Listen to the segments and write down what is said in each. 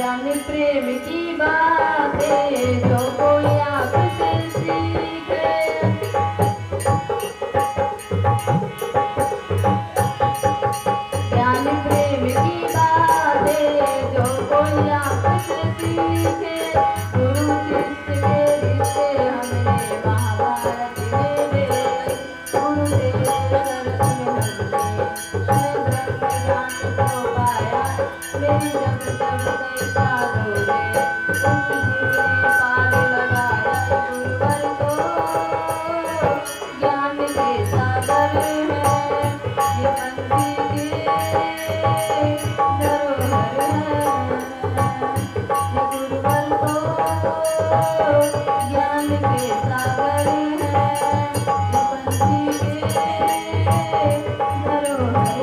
ज्ञान प्रेम की बातें जो कोई आपसे सीखे। ज्ञान प्रेम की बातें जो कोई आपसे सीखे। गुरु शिष्य के रिश्ते हमने महाभारत में देखे। गुरुदेव शरण में हमने ब्रह्म ज्ञान को पाया। मेरी जब जब देखा डोले उस जीव ने पार लगाया। गुरुवर को ज्ञान के सागर है, ये पंथी के धरोहर है। ये गुरुवर को ज्ञान के सागर है, ये पंथी के धरोहर है।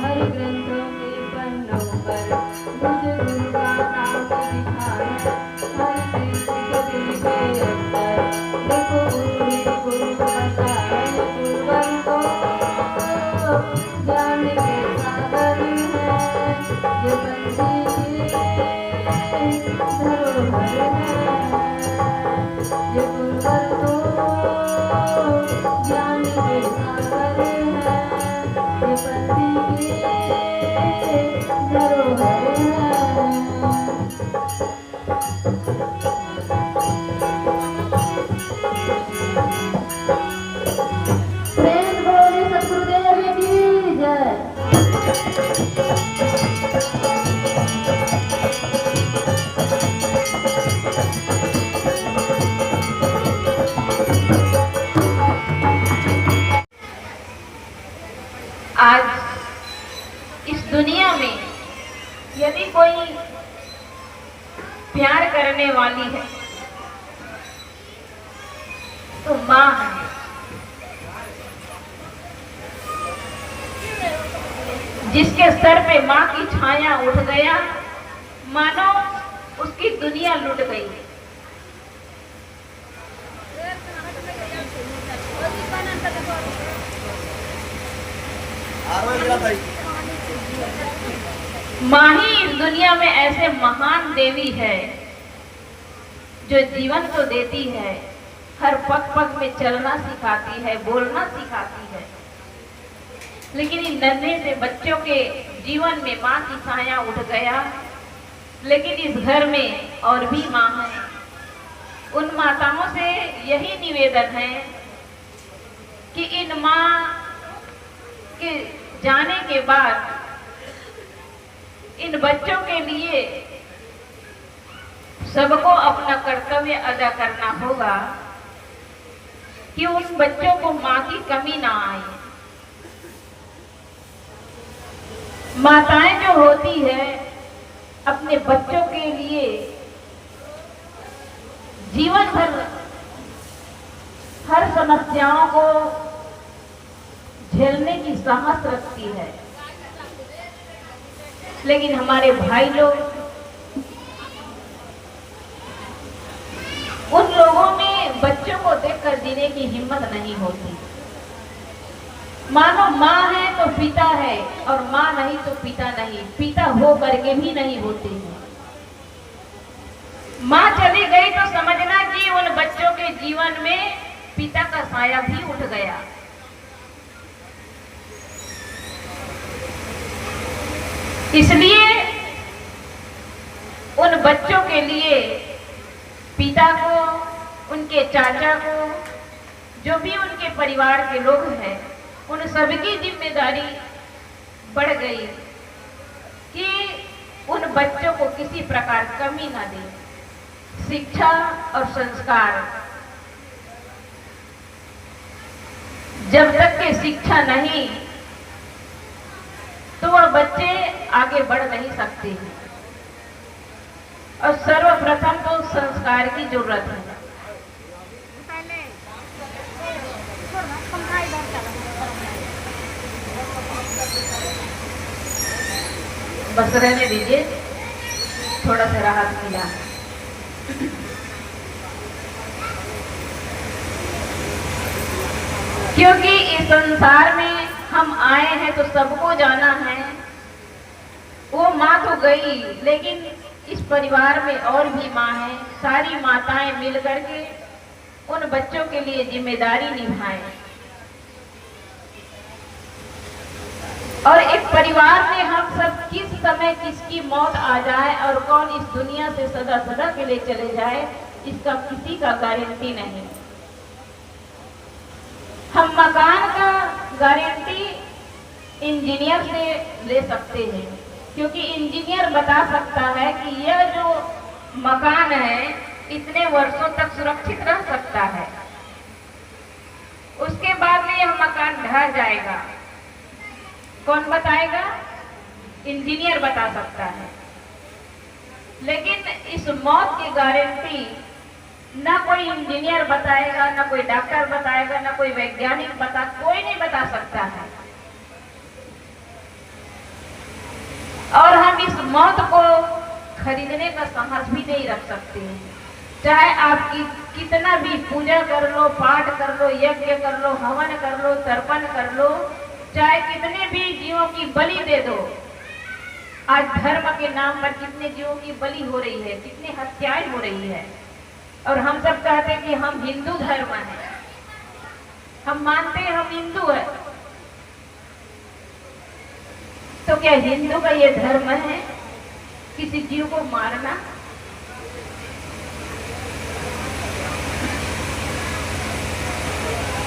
हर ग्रंथों के पन्नों पर मुझे गुरु का नाम लिखा है। हर चीज के दिल के अंदर देखो गुरु ही गुरु बसा है। गुरुवर को ज्ञान के सागर है, ये पंथी के धरोहर है। ये गुरुवर को ज्ञान के सागर है, ये पंथी के धरोहर है। प्रेम बोले सतगुरुदेव की जय। आज इस दुनिया में यदि कोई प्यार करने वाली है तो माँ है। जिसके सर पे माँ की छाया उठ गया मानो उसकी दुनिया लुट गई। माँ ही इस दुनिया में ऐसे महान देवी है जो जीवन तो देती है, हर पग पग में चलना सिखाती है, बोलना सिखाती है। लेकिन इन नन्हे से बच्चों के जीवन में माँ की छाया उठ गया। लेकिन इस घर में और भी माँ है। उन माताओं से यही निवेदन है कि इन माँ के जाने के बाद इन बच्चों के लिए सबको अपना कर्तव्य अदा करना होगा कि उन बच्चों को माँ की कमी ना आए। माताएं जो होती है अपने बच्चों के लिए जीवन भर हर समस्याओं को झेलने की साहस रखती है। लेकिन हमारे भाई लोग, उन लोगों में बच्चों को देखकर जीने की हिम्मत नहीं होती। मानो माँ है तो पिता है और माँ नहीं तो पिता नहीं, पिता हो करके भी नहीं होते हैं। माँ चली गई तो समझना कि उन बच्चों के जीवन में पिता का साया भी उठ गया। इसलिए उन बच्चों के लिए पिता को, उनके चाचा को, जो भी उनके परिवार के लोग हैं, उन सबकी जिम्मेदारी बढ़ गई कि उन बच्चों को किसी प्रकार कमी ना दे। शिक्षा और संस्कार, जब तक के शिक्षा नहीं तो वह बच्चे आगे बढ़ नहीं सकते हैं। और सर्वप्रथम तो संस्कार की जरूरत है। बस रहने दीजिए, थोड़ा सा राहत मिला। क्योंकि इस संसार में हम आए हैं तो सबको जाना है। वो माँ तो गई, लेकिन इस परिवार में और भी माँ है। सारी माताएं मिल करके उन बच्चों के लिए जिम्मेदारी निभाएं। और एक परिवार में हम सब किस समय किसकी मौत आ जाए और कौन इस दुनिया से सदा सदा के लिए चले जाए, इसका किसी का गारंटी नहीं। हम मकान का गारंटी इंजीनियर से ले सकते हैं, क्योंकि इंजीनियर बता सकता है कि यह जो मकान है इतने वर्षों तक सुरक्षित रह सकता है। उसके बाद में यह मकान ढह जाएगा, कौन बताएगा? इंजीनियर बता सकता है। लेकिन इस मौत की गारंटी ना कोई इंजीनियर बताएगा, ना कोई डॉक्टर बताएगा, ना कोई वैज्ञानिक कोई नहीं बता सकता है। और हम इस मौत को खरीदने का साहस भी नहीं रख सकते हैं। चाहे आप कितना भी पूजा कर लो, पाठ कर लो, यज्ञ कर लो, हवन कर लो, तर्पण कर लो, चाहे कितने भी जीवों की बलि दे दो। आज धर्म के नाम पर कितने जीवों की बलि हो रही है, कितनी हत्याएं हो रही है। और हम सब कहते हैं कि हम हिंदू धर्म है, हम मानते हैं हम हिंदू है। तो क्या हिंदू का ये धर्म है किसी जीव को मारना?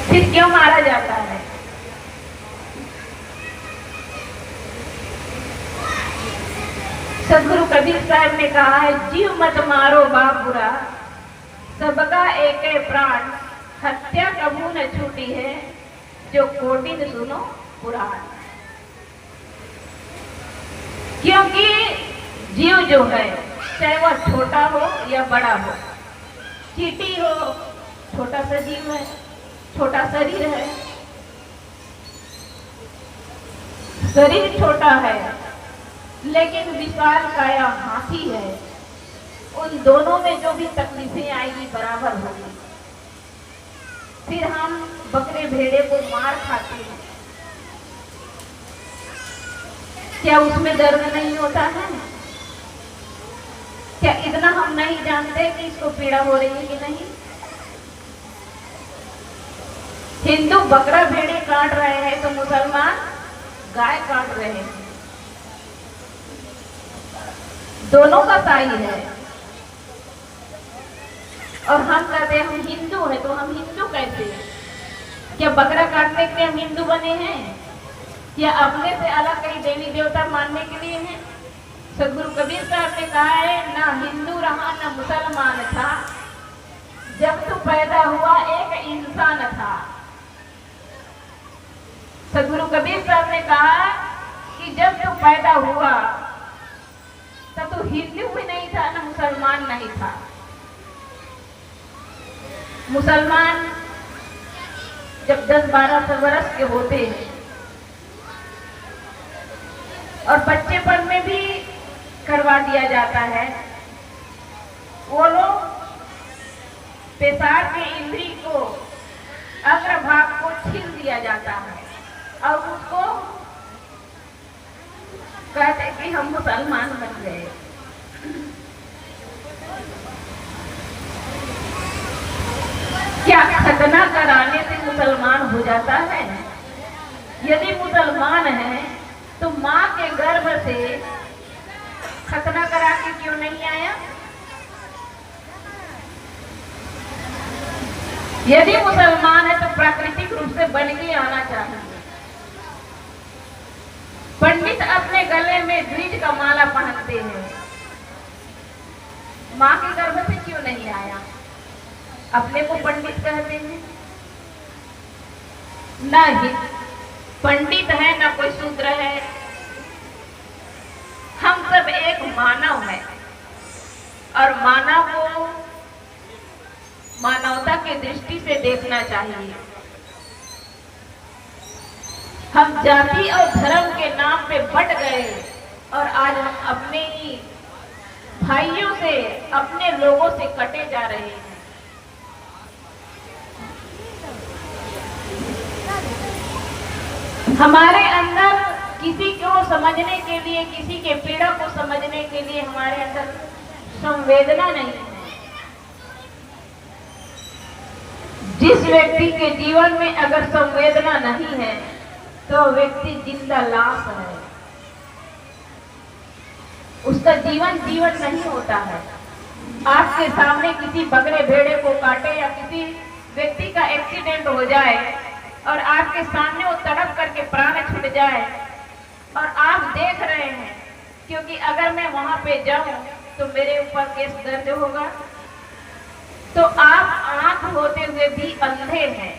फिर क्यों मारा जाता है? सदगुरु कबीर साहब ने कहा है, जीव मत मारो बाप बुरा, सबका एक प्राण, हत्या कबू न छूटी है, जो कोटि न सुनो पुराण। क्योंकि जीव जो है, चाहे वह छोटा हो या बड़ा हो, चींटी हो, छोटा सा जीव है, छोटा शरीर है, शरीर छोटा है लेकिन विशाल काया हाथी है। उन दोनों में जो भी तकलीफें आएगी बराबर होगी। फिर हम बकरे भेड़े को मार खाते हैं, क्या उसमें दर्द नहीं होता है? क्या इतना हम नहीं जानते कि इसको पीड़ा हो रही है कि नहीं? हिंदू बकरा भेड़े काट रहे हैं तो मुसलमान गाय काट रहे हैं। दोनों का साई है। और हम कहते हैं हम हिंदू हैं, तो हम हिंदू कैसे? क्या बकरा काटने के लिए हम हिंदू बने हैं, या अपने से अलग कई देवी देवता मानने के लिए हैं? सदगुरु कबीर साहब ने कहा है, ना हिंदू रहा ना मुसलमान था, जब तू पैदा हुआ एक इंसान था। सदगुरु कबीर साहब ने कहा कि जब तू पैदा हुआ तब तो हिंदू भी नहीं था ना मुसलमान नहीं था। मुसलमान जब 10-12 वर्ष के होते हैं और बच्चेपन में भी करवा दिया जाता है, वो लोग पेशाब के इंद्री को, अग्रभाग को छील दिया जाता है और उसको कहते कि हम मुसलमान बन गए। क्या खतना कराने से मुसलमान हो जाता है? यदि मुसलमान है तो माँ के गर्भ से खतना करा के क्यों नहीं आया? यदि मुसलमान है तो प्राकृतिक रूप से बन के आना चाहिए। पंडित अपने गले में द्विज का माला पहनते हैं, माँ के गर्भ से क्यों नहीं आया? अपने को पंडित कहते हैं। नहीं, पंडित है ना कोई शूद्र है, हम सब एक मानव है और मानव को मानवता की दृष्टि से देखना चाहिए। हम जाति और धर्म के नाम पे बट गए और आज हम अपने ही भाइयों से, अपने लोगों से कटे जा रहे हैं। हमारे अंदर किसी को समझने के लिए, किसी के पीड़ा को समझने के लिए हमारे अंदर संवेदना नहीं है। जिस व्यक्ति के जीवन में अगर संवेदना नहीं है तो व्यक्ति जिंदा लाश है, उसका जीवन जीवन नहीं होता है। आपके सामने किसी बकरे भेड़े को काटे या किसी व्यक्ति का एक्सीडेंट हो जाए और आपके सामने वो तड़प करके प्राण छूट जाए और आप देख रहे हैं, क्योंकि अगर मैं वहां पे जाऊं तो मेरे ऊपर केस दर्ज होगा, तो आप आंख होते हुए भी अंधे हैं।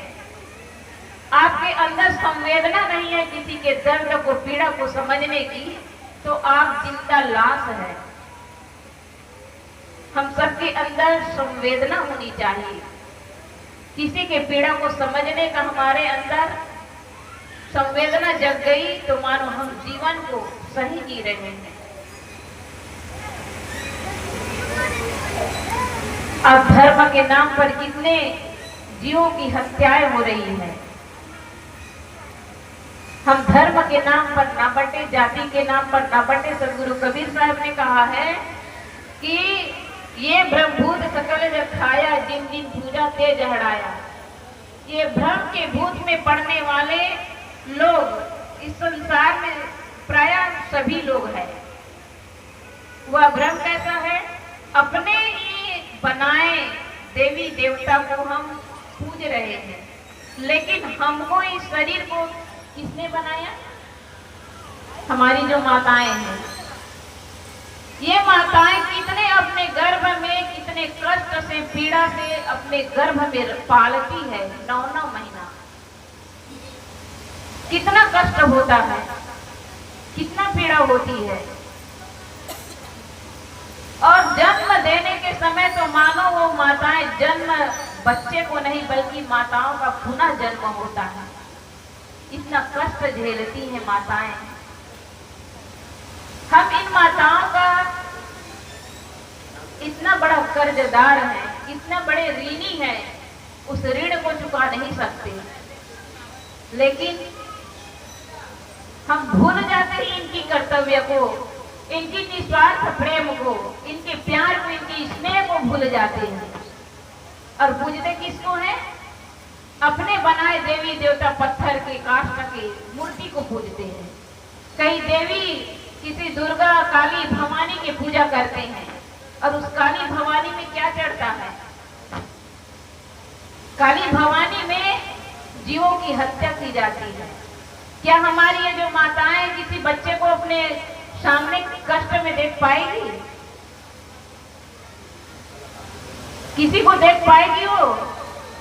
आपके अंदर संवेदना नहीं है किसी के दर्द को, पीड़ा को समझने की, तो आप जिंदा लाश है। हम सबके अंदर संवेदना होनी चाहिए। किसी के पीड़ा को समझने का हमारे अंदर संवेदना जग गई तो मानो हम जीवन को सही जी रहे हैं। अब धर्म के नाम पर कितने जीवों की हत्याएं हो रही है। हम धर्म के नाम पर ना बटे, जाति के नाम पर ना बटे। सदगुरु कबीर साहब ने कहा है कि ये ब्रह्मभूत सकल जग खाया, जिन जिन पूजा तेज हड़ाया। ये भ्रम के भूत में पड़ने वाले लोग इस संसार में प्राय सभी लोग हैं। वह भ्रम कैसा है? अपने ही बनाए देवी देवता को हम पूज रहे हैं, लेकिन हमको इस शरीर को किसने बनाया? हमारी जो माताएं हैं, ये माताएं कितने अपने गर्भ में, कितने कष्ट से, पीड़ा से अपने गर्भ में पालती है। 9 महीना कितना कष्ट होता है, कितना पीड़ा होती है। और जन्म देने के समय तो मानो वो माताएं जन्म बच्चे को नहीं बल्कि माताओं का पुनः जन्म होता है। इतना कष्ट झेलती हैं माताएं। हम इन माताओं का इतना बड़ा कर्जदार है, इतना बड़े ऋणी है, उस ऋण को चुका नहीं सकते। लेकिन हम भूल जाते हैं इनकी कर्तव्य को, इनकी निस्वार्थ प्रेम को, इनके प्यार को, इनकी स्नेह को भूल जाते हैं। और पूजते किसको है? अपने बनाए देवी देवता, पत्थर के, काष्ठ के मूर्ति को पूजते हैं। कई देवी किसी दुर्गा, काली, भवानी की पूजा करते हैं, और उस काली भवानी में क्या चढ़ता है? काली भवानी में जीवों की हत्या की जाती है। क्या हमारी ये जो माताएं किसी बच्चे को अपने सामने कष्ट में देख पाएगी? किसी को देख पाएगी? वो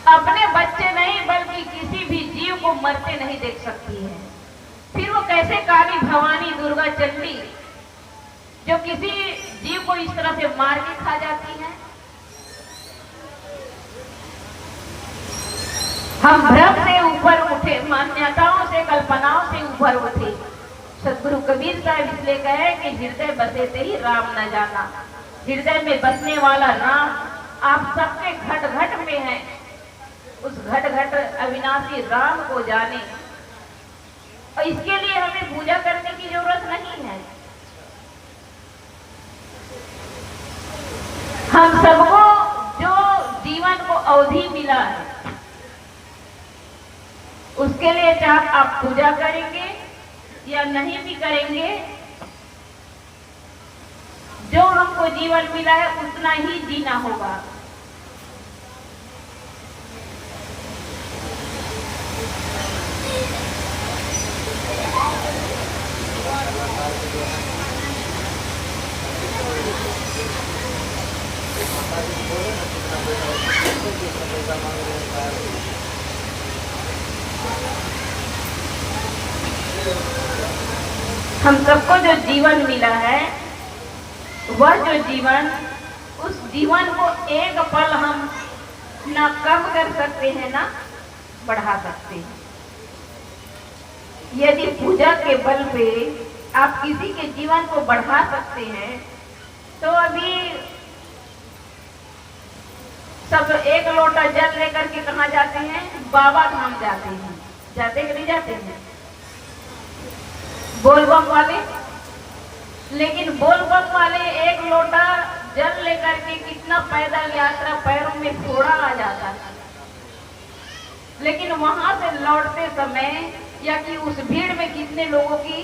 अपने बच्चे नहीं बल्कि किसी भी जीव को मरते नहीं देख सकती है। फिर वो कैसे काली भवानी, दुर्गा, चंडी जो किसी जीव को इस तरह से मार के खा जाती है? हम भ्रम से ऊपर उठे, मान्यताओं से, कल्पनाओं से ऊपर उठे। सदगुरु कबीर साहब इसलिए कहे कि हृदय बसे ते ही राम न जाना। हृदय में बसने वाला राम आप सबके घट घट में है। उस घट घट अविनाशी राम को जाने, और इसके लिए हमें पूजा करने की जरूरत नहीं है। हम सबको जो जीवन को अवधि मिला है, उसके लिए चाहे आप पूजा करेंगे या नहीं भी करेंगे, जो हमको जीवन मिला है उतना ही जीना होगा। हम सबको जो जीवन मिला है, वह जो जीवन, उस जीवन को एक पल हम ना कम कर सकते हैं ना बढ़ा सकते हैं। यदि पूजा के बल पे आप किसी के जीवन को बढ़ा सकते हैं। तो अभी सब एक लोटा जल लेकर के कहाँ जाते हैं? बाबा धाम जाते हैं। जाते कि नहीं जाते हैं बोलबम वाले? लेकिन बोलबम वाले एक लोटा जल लेकर के कितना पैदल यात्रा पैरों में फोड़ा आ जाता है, लेकिन वहां से लौटते समय या कि उस भीड़ में कितने लोगों की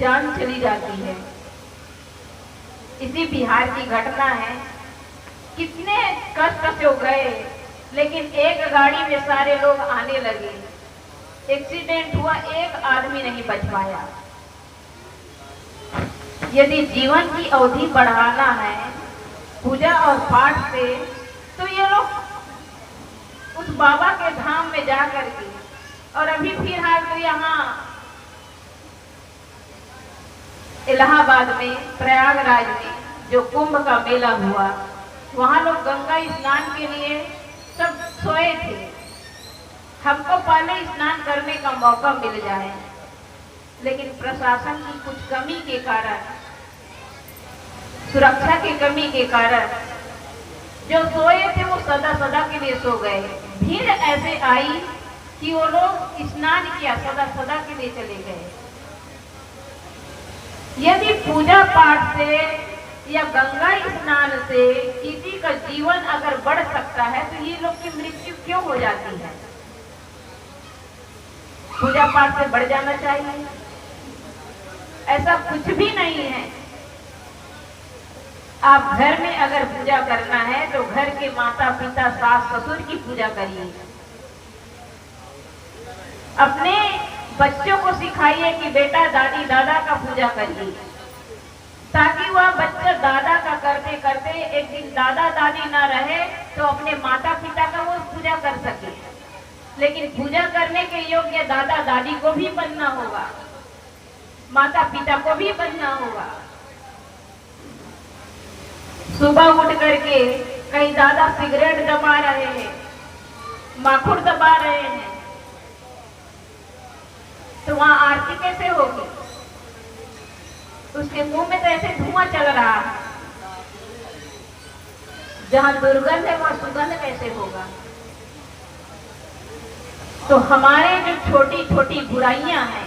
जान चली जाती है। इसी बिहार की घटना है। कितने कष्ट से हो गए, लेकिन एक गाड़ी में सारे लोग आने लगे। एक्सीडेंट हुआ, एक आदमी नहीं बच पाया। यदि जीवन की अवधि बढ़ाना है पूजा और पाठ से, तो ये लोग उस बाबा के धाम में जा करके, और अभी फिलहाल तो यहाँ इलाहाबाद में प्रयागराज में जो कुंभ का मेला हुआ, वहां लोग गंगा स्नान के लिए सब सोए थे। हमको पहले स्नान करने का मौका मिल जाए, लेकिन प्रशासन की कुछ कमी के कारण, सुरक्षा की कमी के कारण जो सोए थे वो सदा सदा के लिए सो गए। भीड़ ऐसे आई कि वो लोग स्नान किया, सदा सदा के लिए चले गए। यदि पूजा पाठ से या गंगा स्नान से किसी का जीवन अगर बढ़ सकता है, तो ये लोग की मृत्यु क्यों हो जाती है? पूजा पाठ से बढ़ जाना चाहिए, ऐसा कुछ भी नहीं है। आप घर में अगर पूजा करना है तो घर के माता पिता सास ससुर की पूजा करिए। अपने बच्चों को सिखाइए कि बेटा दादी दादा का पूजा करिए, ताकि वह बच्चा दादा का करते करते एक दिन दादा दादी ना रहे तो अपने माता पिता का वो पूजा कर सके। लेकिन पूजा करने के योग्य दादा दादी को भी बनना होगा, माता पिता को भी बनना होगा। सुबह उठ करके कहीं दादा सिगरेट दबा रहे हैं, माखुर दबा रहे हैं, तो वहां आरती कैसे होगी? उसके मुंह में तो ऐसे धुआं चल रहा है। जहां दुर्गंध है वहां सुगंध कैसे होगा? तो हमारे जो छोटी छोटी बुराइयां हैं,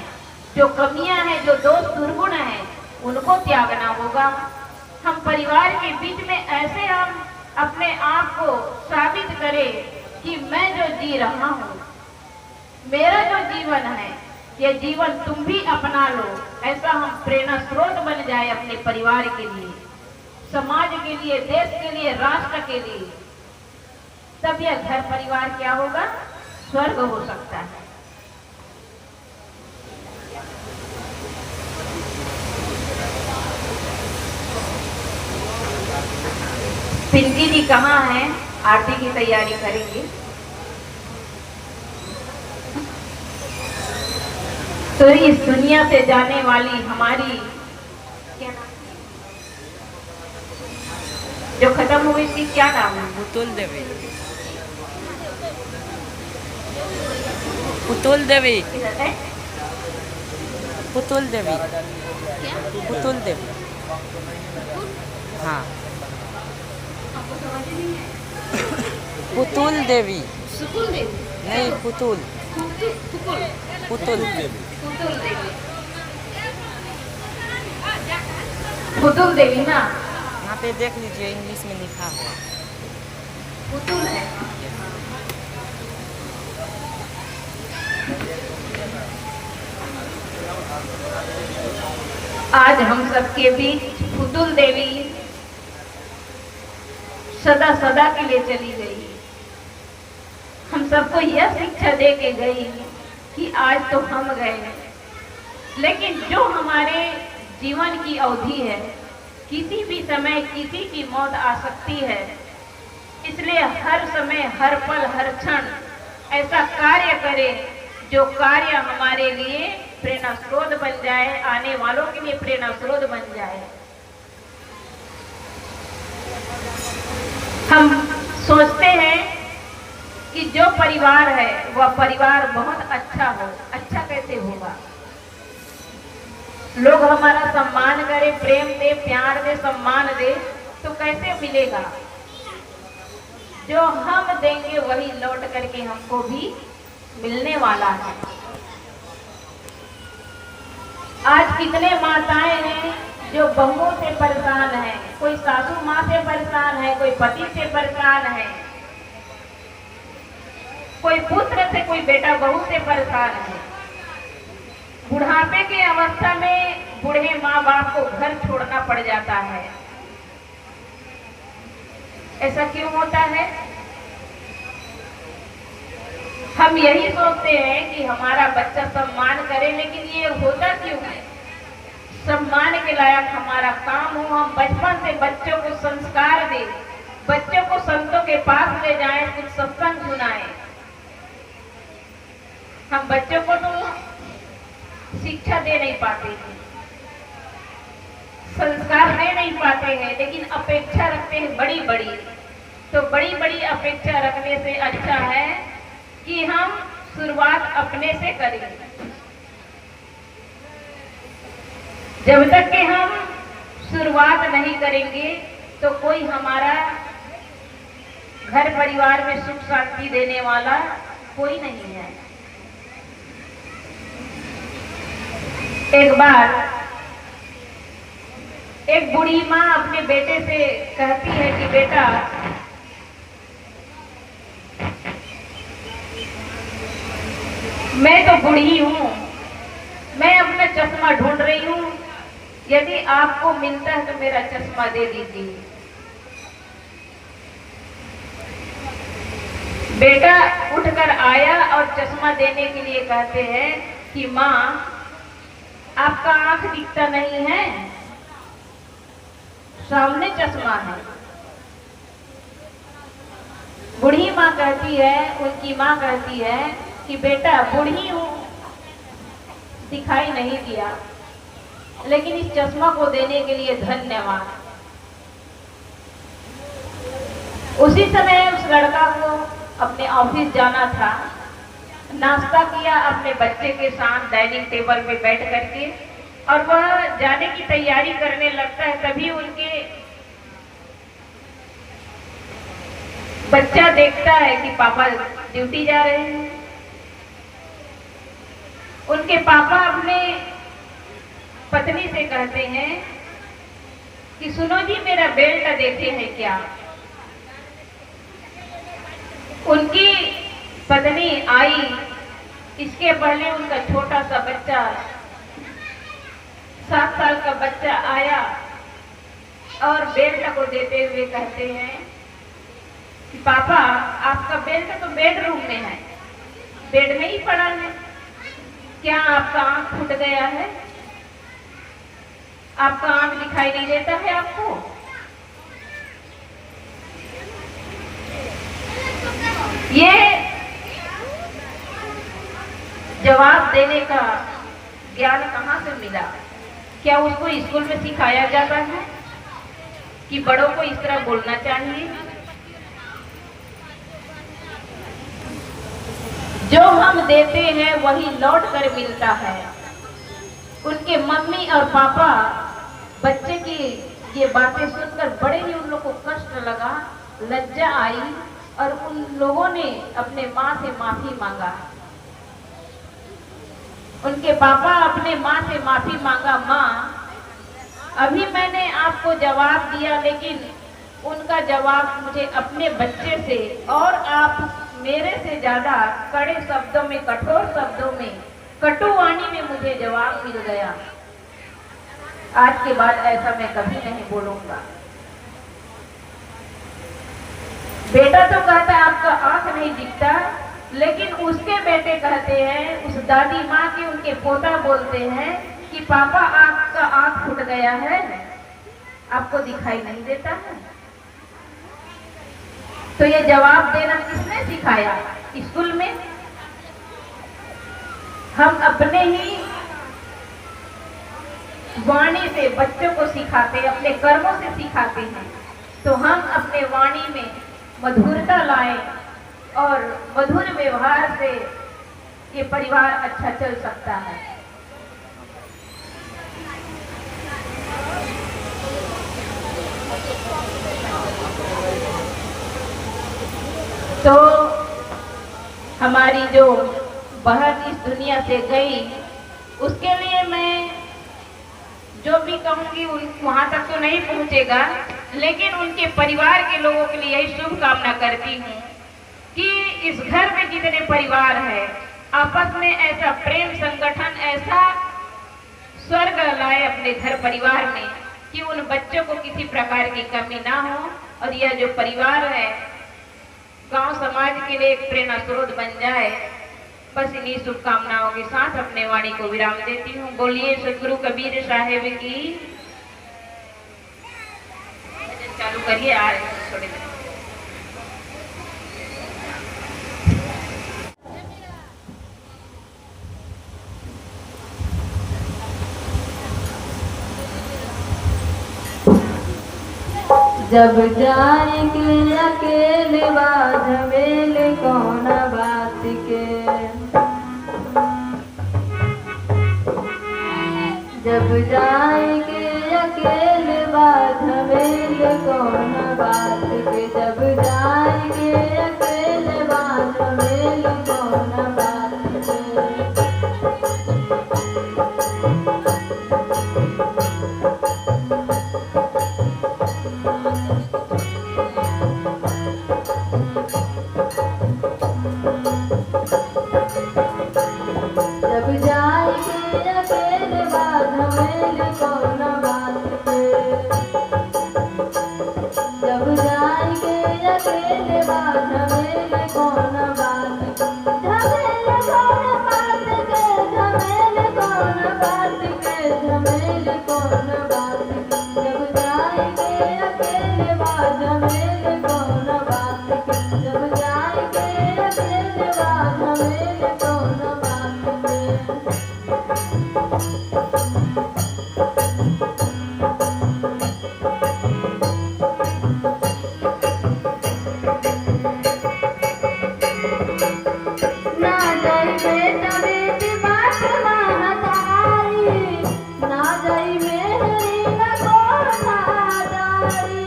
जो कमियां हैं, जो दोष दुर्गुण हैं, उनको त्यागना होगा। हम परिवार के बीच में ऐसे हम अपने आप को साबित करें कि मैं जो जी रहा हूं, मेरा जो जीवन है, ये जीवन तुम भी अपना लो। ऐसा हम प्रेरणा स्रोत बन जाए अपने परिवार के लिए, समाज के लिए, देश के लिए, राष्ट्र के लिए। तब यह घर परिवार क्या होगा? स्वर्ग हो सकता है। पिंकी जी कहाँ हैं? आरती की तैयारी करेंगे। तो इस दुनिया से जाने वाली हमारी क्या नाम, जो खत्म हुई थी, क्या नाम है? पुतुल देवी। पुतुल देवी। पुतुल देवी। पुतुल देवी। हाँ, पुतुल देवी। सुकुल देवी नहीं, पुतुल। पुतुल पुतुल देवी ना, यहाँ पे देख लीजिए, इंग्लिश में लिखा हुआ पुतुल है। आज हम सबके बीच पुतुल देवी सदा सदा के लिए चली गई। हम सबको यह शिक्षा दे के गई कि आज तो हम गए, लेकिन जो हमारे जीवन की अवधि है, किसी भी समय किसी की मौत आ सकती है। इसलिए हर समय, हर पल, हर क्षण ऐसा कार्य करें जो कार्य हमारे लिए प्रेरणा स्रोत बन जाए, आने वालों के लिए प्रेरणा स्रोत बन जाए। हम सोचते हैं कि जो परिवार है वह परिवार बहुत अच्छा हो। अच्छा कैसे होगा? लोग हमारा सम्मान करे, प्रेम दे, प्यार दे, सम्मान दे, तो कैसे मिलेगा? जो हम देंगे वही लौट करके हमको भी मिलने वाला है। आज कितने माताएं हैं जो बहुओं से परेशान है, कोई सासू माँ से परेशान है, कोई पति से परेशान है, कोई पुत्र से, कोई बेटा बहू से परेशान है। बुढ़ापे के अवस्था में बूढ़े माँ बाप को घर छोड़ना पड़ जाता है। ऐसा क्यों होता है? हम यही सोचते हैं कि हमारा बच्चा सम्मान करे, लेकिन ये होता क्यों है? सम्मान के लायक हमारा काम हो, हम बचपन से बच्चों को संस्कार दें, बच्चों को संतों के पास ले जाएं, कुछ सत्संग सुनाएं। हम बच्चों को तो शिक्षा दे नहीं पाते हैं, संस्कार दे नहीं पाते हैं, लेकिन अपेक्षा रखते हैं बड़ी बड़ी। तो बड़ी बड़ी अपेक्षा रखने से अच्छा है कि हम शुरुआत अपने से करें। जब तक कि हम शुरुआत नहीं करेंगे तो कोई हमारा घर परिवार में सुख शांति देने वाला कोई नहीं है। एक बार एक बूढ़ी माँ अपने बेटे से कहती है कि बेटा, मैं तो बूढ़ी हूँ, मैं अपना चश्मा ढूंढ रही हूँ, यदि आपको मिलता है तो मेरा चश्मा दे दीजिए। बेटा उठकर आया और चश्मा देने के लिए कहते हैं कि माँ, आपका आंख दिखता नहीं है, सामने चश्मा है। बूढ़ी माँ कहती है, उनकी माँ कहती है कि बेटा बूढ़ी हूँ, दिखाई नहीं दिया, लेकिन इस चश्मा को देने के लिए धन्यवाद। उसी समय उस लड़का को अपने ऑफिस जाना था, नाश्ता किया अपने बच्चे के साथ डाइनिंग टेबल पे बैठ करके, और वह जाने की तैयारी करने लगता है। तभी उनके बच्चा देखता है कि पापा ड्यूटी जा रहे हैं। उनके पापा अपने पत्नी से कहते हैं कि सुनो जी, मेरा बेल्ट देखे हैं क्या? उनकी पत्नी आई, इसके पहले उनका छोटा सा बच्चा, 7 साल का बच्चा आया और बेल्ट को देते हुए कहते हैं कि पापा, आपका बेल्ट तो बेडरूम में है, बेड में ही पड़ा है, क्या आपका आंख फूट गया है? आपका आंख दिखाई नहीं देता है आपको? ये जवाब देने का ज्ञान कहाँ से मिला? क्या उसको स्कूल में सिखाया जाता है कि बड़ों को इस तरह बोलना चाहिए? जो हम देते हैं वही लौट कर मिलता है। उनके मम्मी और पापा बच्चे की ये बातें सुनकर बड़े ही उन लोगों को कष्ट लगा, लज्जा आई, और उन लोगों ने अपने माँ से माफी मांगा। उनके पापा अपने माँ से माफी मांगा, माँ अभी मैंने आपको जवाब दिया, लेकिन उनका जवाब मुझे अपने बच्चे से और आप मेरे से ज्यादा कड़े शब्दों में, कठोर शब्दों में, कटुवाणी में मुझे जवाब मिल गया। आज के बाद ऐसा मैं कभी नहीं बोलूंगा। बेटा तो कहता है आपका आंख नहीं दिखता, लेकिन उसके बेटे कहते हैं, उस दादी माँ के उनके पोता बोलते हैं कि पापा आपका आंख फूट गया है, आपको दिखाई नहीं देता है। तो ये जवाब देना किसने सिखाया? स्कूल में? हम अपने ही वाणी से बच्चों को सिखाते, अपने कर्मों से सिखाते हैं। तो हम अपने वाणी में मधुरता लाएं और मधुर व्यवहार से ये परिवार अच्छा चल सकता है। तो हमारी जो बहन इस दुनिया से गई, उसके लिए मैं जो भी कहूँगी वहाँ तक तो नहीं पहुँचेगा, लेकिन उनके परिवार के लोगों के लिए यही शुभकामना करती हूँ कि इस घर में जितने परिवार है आपस में ऐसा प्रेम संगठन, ऐसा स्वर्ग लाए अपने घर परिवार में कि उन बच्चों को किसी प्रकार की कमी ना हो, और यह जो परिवार है गांव समाज के लिए एक प्रेरणा स्रोत बन जाए। बस इन्हीं शुभकामनाओं के साथ अपने वाणी को विराम देती हूँ। बोलिए सदगुरु कबीर साहेब की। चालू करिए, आ रहे हैं थोड़ी देर। जब जाएंगे अकेले बाध मेले कौन बात के, जब जाएंगे अकेले बाध मेले कौन बात के, जब जाएंगे अकेले बाध मेले कौन बात के। जब जाएंगे अकेले बाध मेले कौन बात के, जब जाएंगे अकेले बाध मेले कौन बात के, झमेले कौन बात के, झमेले कौन बात के, झमेले कौन बात के, जब जाएंगे अकेले बाध मेले कौन बात के, जब जाएंगे अकेले बाध मेले कौन बात के। ना जाई बेटा बेटी बात महतारी, ना जाई मेहरी न कोठादारी,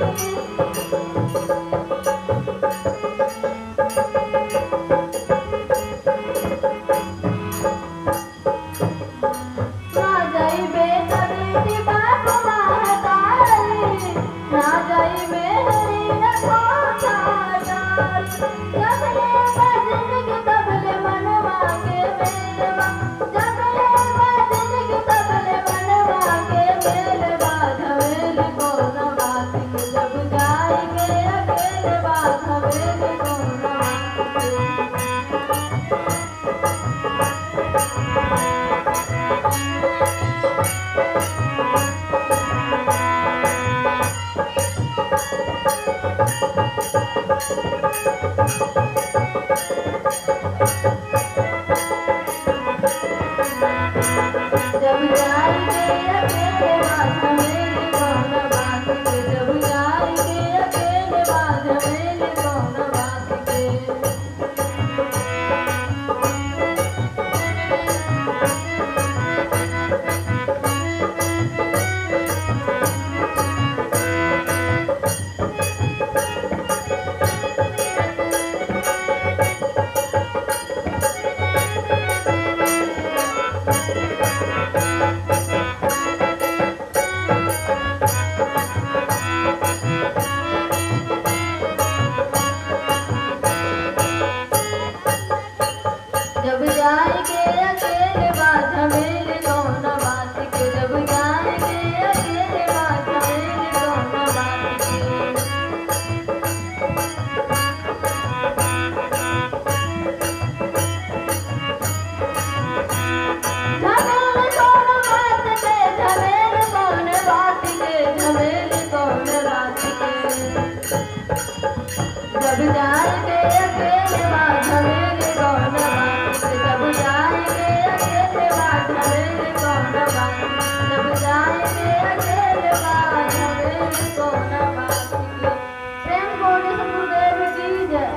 ना जाई बेटा बेटी बात महतारी, ना जाई मेहरी न कोठादारी, जबले बजन के तबले मनवा के मेलवा, जबले बजन के तबले मनवा के मेलवा, झमेले कौन बात के, जब जाएंगे अकेले बात झमेले कौन बात के। जब जाएंगे अकेले बाध मेले कौन बात के, जब जाएंगे अकेले बाध मेले कौन बात के। जब जाएंगे अकेले बाध मेले कौन बात के, जब जाएंगे अकेले बाध मेले कौन बात के। झमेले कौन बात के, झमेले कौन बात के, झमेले कौन बात के, जब जाएंगे अकेले बाध मेले कौन बात के, जब जाएंगे अकेले बाध मेले कौन बात के, जब जाएंगे अकेले बाध मेले कौन बात के। प्रेम कोटि सतगुरुदेव की जय।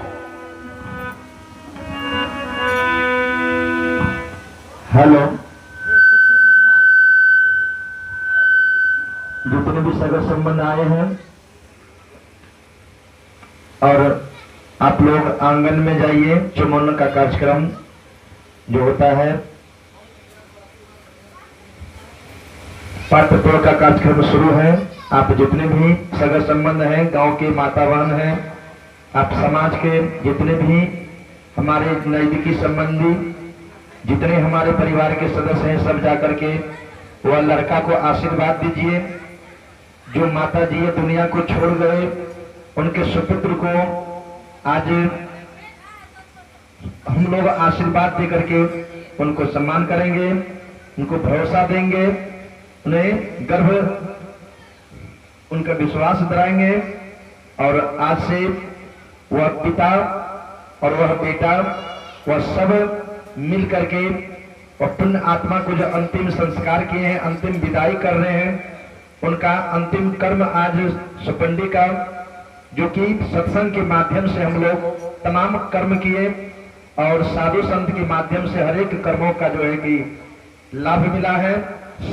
हेलो, जितने भी सगा संबंध आए हैं और आप लोग आंगन में जाइए। चुमन का कार्यक्रम जो होता है, पाठ्यपुर का कार्यक्रम शुरू है। आप जितने भी सगा संबंध हैं, गांव के माता बहन हैं, आप समाज के जितने भी हमारे नजदीकी संबंधी, जितने हमारे परिवार के सदस्य हैं, सब जाकर के वह लड़का को आशीर्वाद दीजिए। जो माता जी ये दुनिया को छोड़ गए, उनके सुपुत्र को आज हम लोग आशीर्वाद दे करके उनको सम्मान करेंगे, उनको भरोसा देंगे, उन्हें गर्व, उनका विश्वास दिलाएंगे। और आज से वह पिता और वह बेटा, वह सब मिल करके वह पुण्य आत्मा को जो अंतिम संस्कार किए हैं, अंतिम विदाई कर रहे हैं, उनका अंतिम कर्म आज सुपंडी का, जो कि सत्संग के माध्यम से हम लोग तमाम कर्म किए और साधु संत के माध्यम से हर एक कर्मों का जो है कि लाभ मिला है।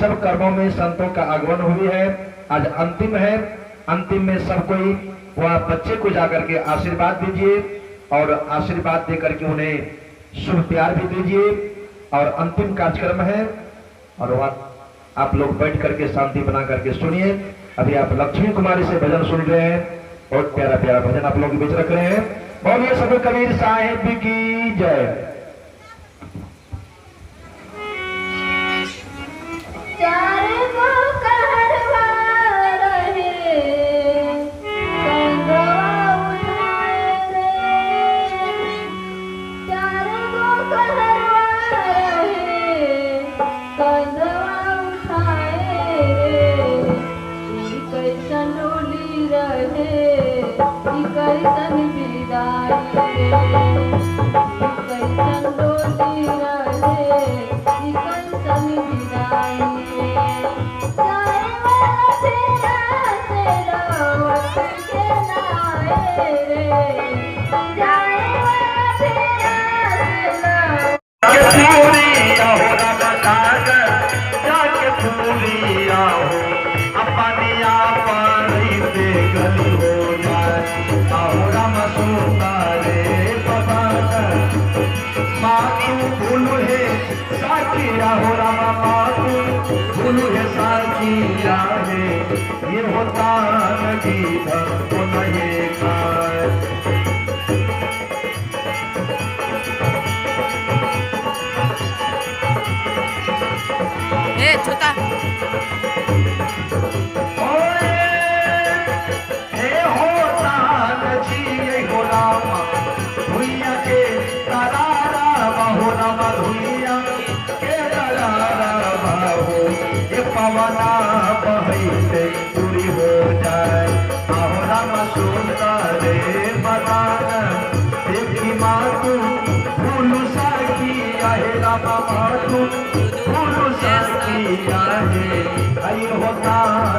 सब कर्मों में संतों का आगमन हुई है। आज अंतिम है। अंतिम में सब कोई वह बच्चे को जाकर के आशीर्वाद दीजिए और आशीर्वाद दे करके उन्हें शुभ प्यार भी दीजिए। और अंतिम कार्यक्रम है और वह आप लोग बैठ करके शांति बना करके सुनिए। अभी आप लक्ष्मी कुमारी से भजन सुन रहे हैं, बहुत प्यारा प्यारा भजन आप लोग के बीच रख रहे हैं। बोलिए सब कबीर साहिब की जय। ये होता नदी धर नहीं खाए। ए छोटा होता नदी ये गोलामा भुइया के तरारा बाहो रामा भुइया के तरारा बाहो ये पवना बहते पूरी हो जाए। आहो रामा सुनता रे बताना देखी मातू फूलू साकी आहे रामा मातू फूलू साकी आहे। आई होता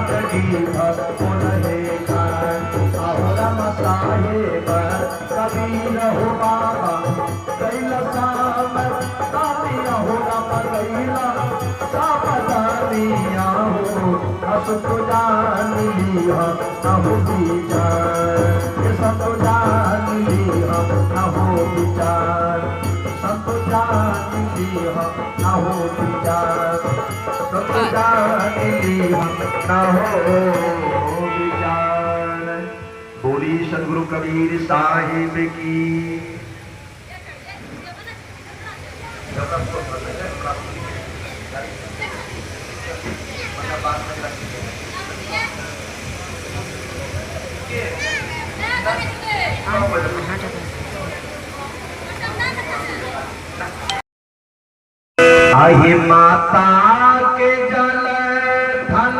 नदी भक्तो नहीं खाए। आहो रामा साहेब कबीर हो बाबा कैला साम कामिया हो रामा कैला सावधानिया हो। अब तो जान लिया न हो विचार, सब तो जान लिया न हो विचार, सब तो जान लिया न हो विचार, सब तो जान लिया न हो विचार। बोली सदगुरु कबीर साहिब की। आही माता के जल थल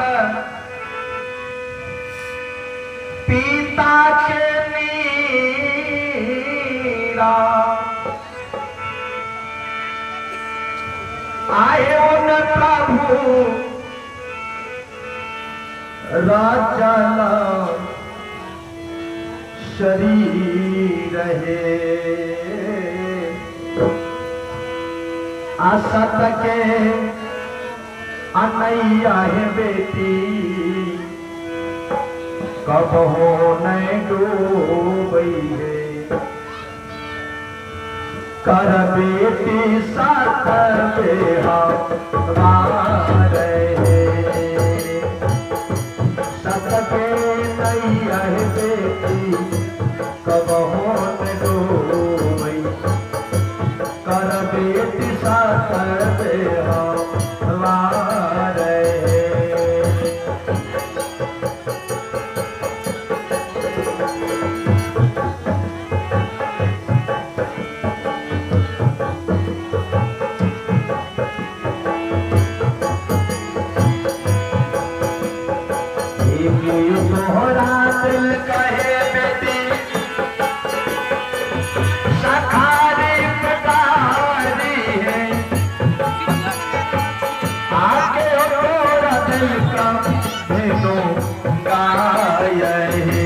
पिता के मीरा आए उन प्रभु राजा शरीर है। असत के अनैया है बेटी कब हो नहीं डूबई है। कर बेटी साथ बेहारे सतके नैया बेटी कब होत डूबई कर बेटी साथ बेहारे तोहरा दिल कहे बेटी सखारी पिटारी है आगे तोरा दिल का भेनो गाय है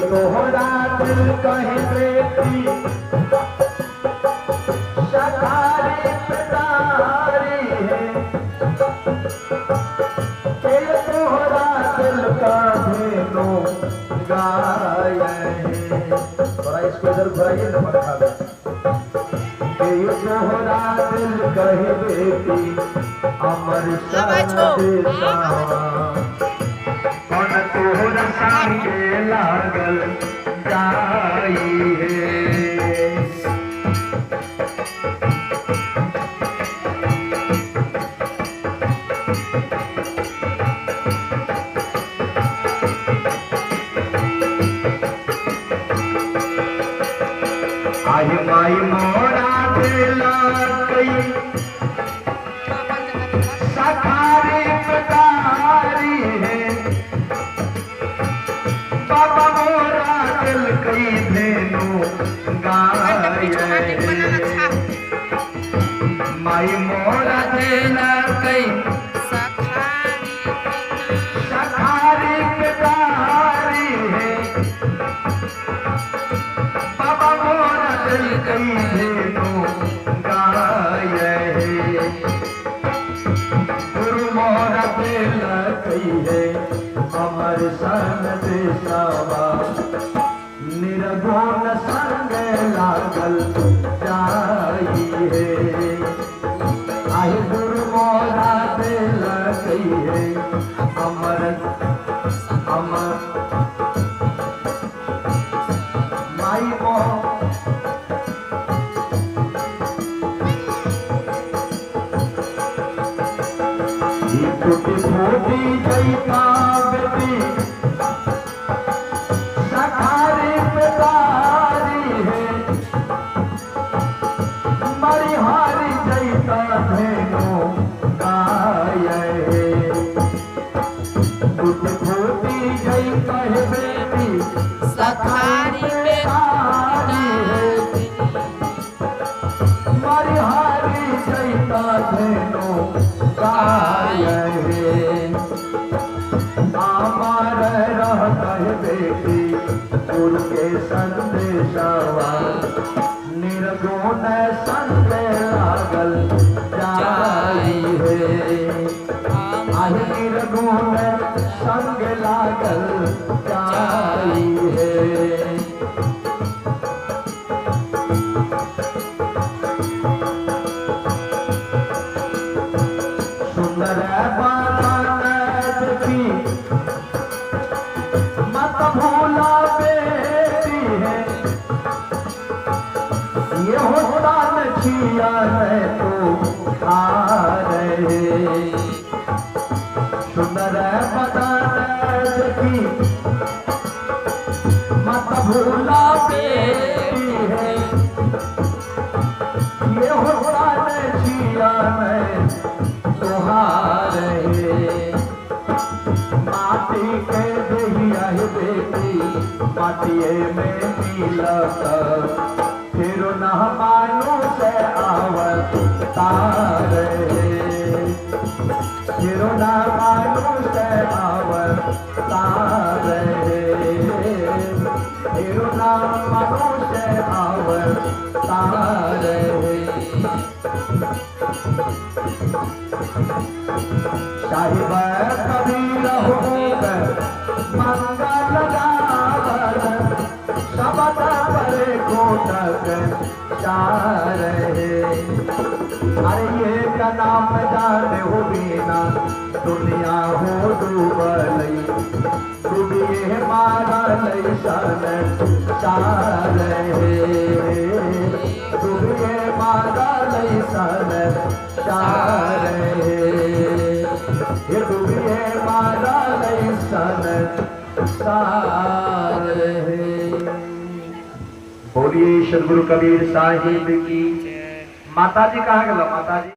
तोहरा दिल कहे बेटी सखारी पिटारी है तोहरा दिल का भेनो गाय है थोड़ा इसको इधर घुराइए ना पंखा तोहरा दिल कहे बेटी अमर कौन तोहरा संगे लागल जाई है आई माई मोरा दिला कई सखारी पिटारी है बाबा मोरा दिल कई धेनु गाय माई मोरा दिला कई सखारी पिटारी है बाबा मोरा दिल कई धेनु गाय गुरु मोरा दिल कई है अमर सन देशवा निर्गुण संग लागल जाई है आई गुरु मोरा दिल कई है अमर अमर माई मोह टूटी फूटी जैता बेटी सखारी पिटारी है मरी हारी जैता धेनु गाय है टूटी फूटी जैता है बेटी सखारी पिटारी है मरी हारी जैता धेनु गाय आमार रहता है बेटी उनके संदेशवा निर्गुण संग लागल जाई है आई निर्गुण संग लागल जाई है सुंदर मत भूला बेटी है ये होता नचिया है तो आ रहे सुंदर देखी मत भूला बेटी है ये होता नचिया है तुहारे माटी के दहिया है बेटी माटिए में मिलत फिर न मानो से आवत तारे फिर न मानो से आवत तारे फिर न मानो से आवत रहे। साहिब कबीर होकर मंगल गावत, शबद परे कोटक रहे। अरे ये का नाम जाने हो बिना दुनिया हो डूबलई, डूबिए मारलई सन रहे। डूबिए मारलई सन रहे। ये डूबिए मारलई सन रहे। बोलिए सदगुरु कबीर साहिब की। माता जी कहाँ गया? माता जी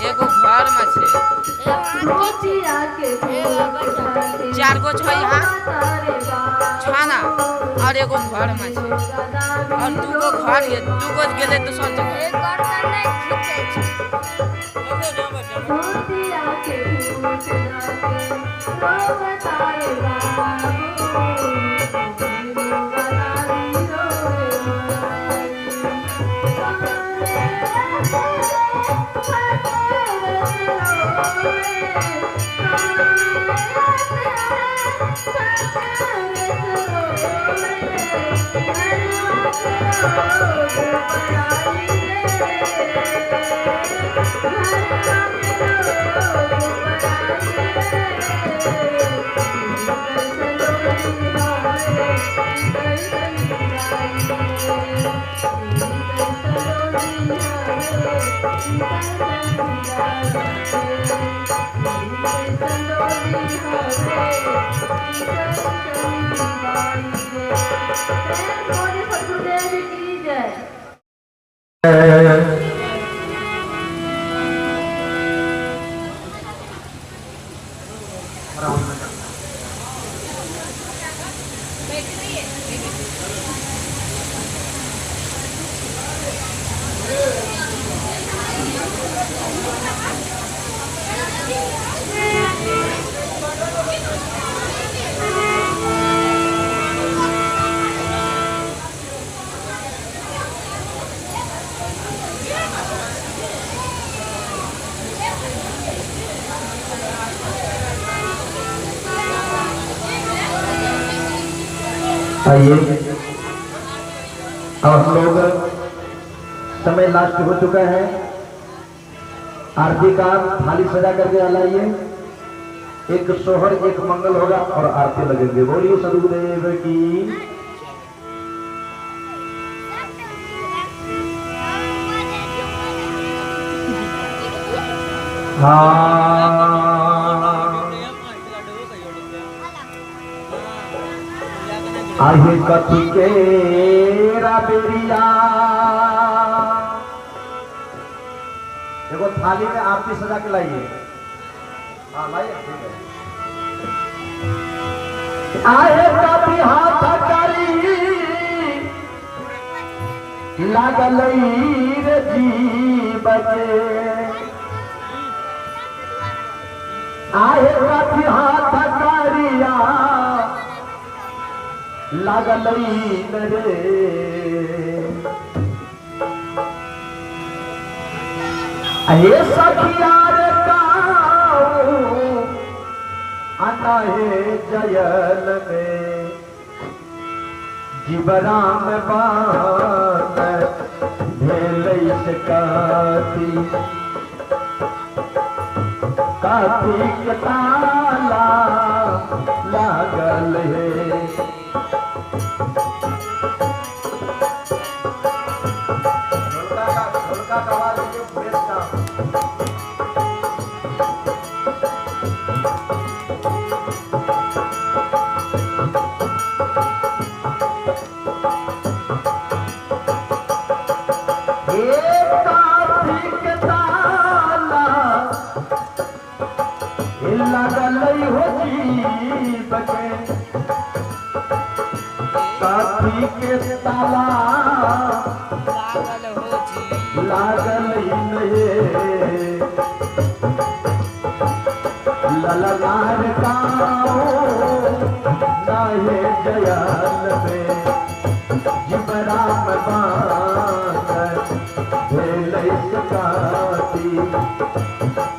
एगो घर में छे, 4 गो छो यहाँ छाना और एगो घर में छे और 2 गो घर ये 2 गो गेले तो सब जगह आइए, अब हम लोग समय लास्ट हो चुका है। आरती का थाली सजा करके लाइए। एक सोहर एक मंगल होगा और आरती लगेंगे। बोलिए सदगुरुदेव की। आहे कथी के राबेरिया। देखो थाली में आरती सजा के लाइए। हाँ लाइए, ठीक है। आहे कथी हाथ करी लागल रे जीव के। आहे कथी हाथ करिया लागल रे। हे सखिया रे गाओ अनाहे जयल में जीवराम बात भेलै से काती। काती के ताला लागल है। ढोलका का आवाज के फ्रेश का। लागल हो जीव के। काती के ताला लागल नहीं। ललनार गाओ नाहे जयल में जीवराम बात भेलै से काती।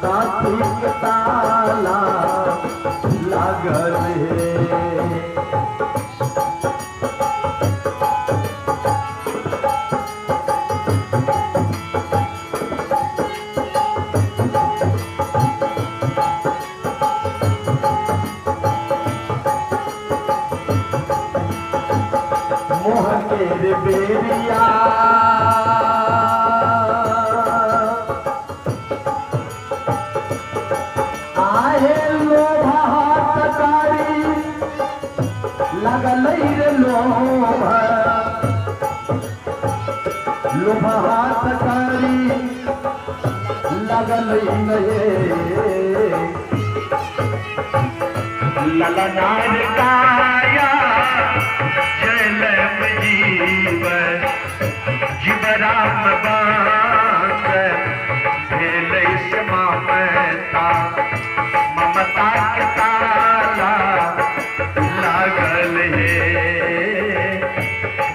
काती के ताला लागल है। मोह के रे बेरिया आहे लोभा हाथ कारी लागल रे लोभा। लोभा हाथ कारी लागल नहीं। ललनार काया जलम जीव जीवराम बात भेलै से ममता। ममता के ताला लागल है।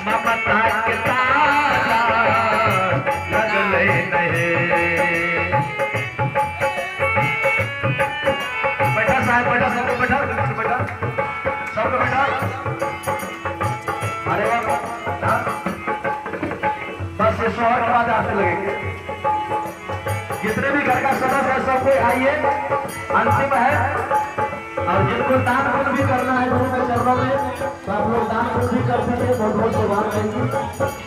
ममता के ताला लागल नहीं। बैठा साहब, बैठा सबको, बैठा बैठा सबको बैठा। अरे वाह, बस ये सोहर के बाद आते लगेंगे। जितने भी घर का सदस्य है सब कोई आइए, अंतिम है। और जिनको दान पुण्य भी करना है गुरु के चरणों में, तो आप लोग दान पुण्य भी कर दीजिए। बहुत बहुत सौभाग्य रहेगी।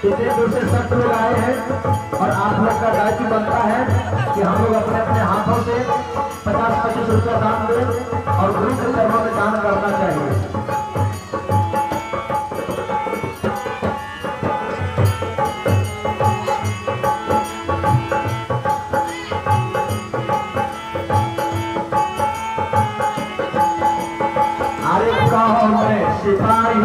इतने दूर से सब लोग आए हैं और आप लोग का दायित्व बनता है कि हम लोग अपने अपने हाथों से 50-25 रुपया दान दें और गुरु के चरणों में दान करना चाहिए। अरे गाँव में सिपाही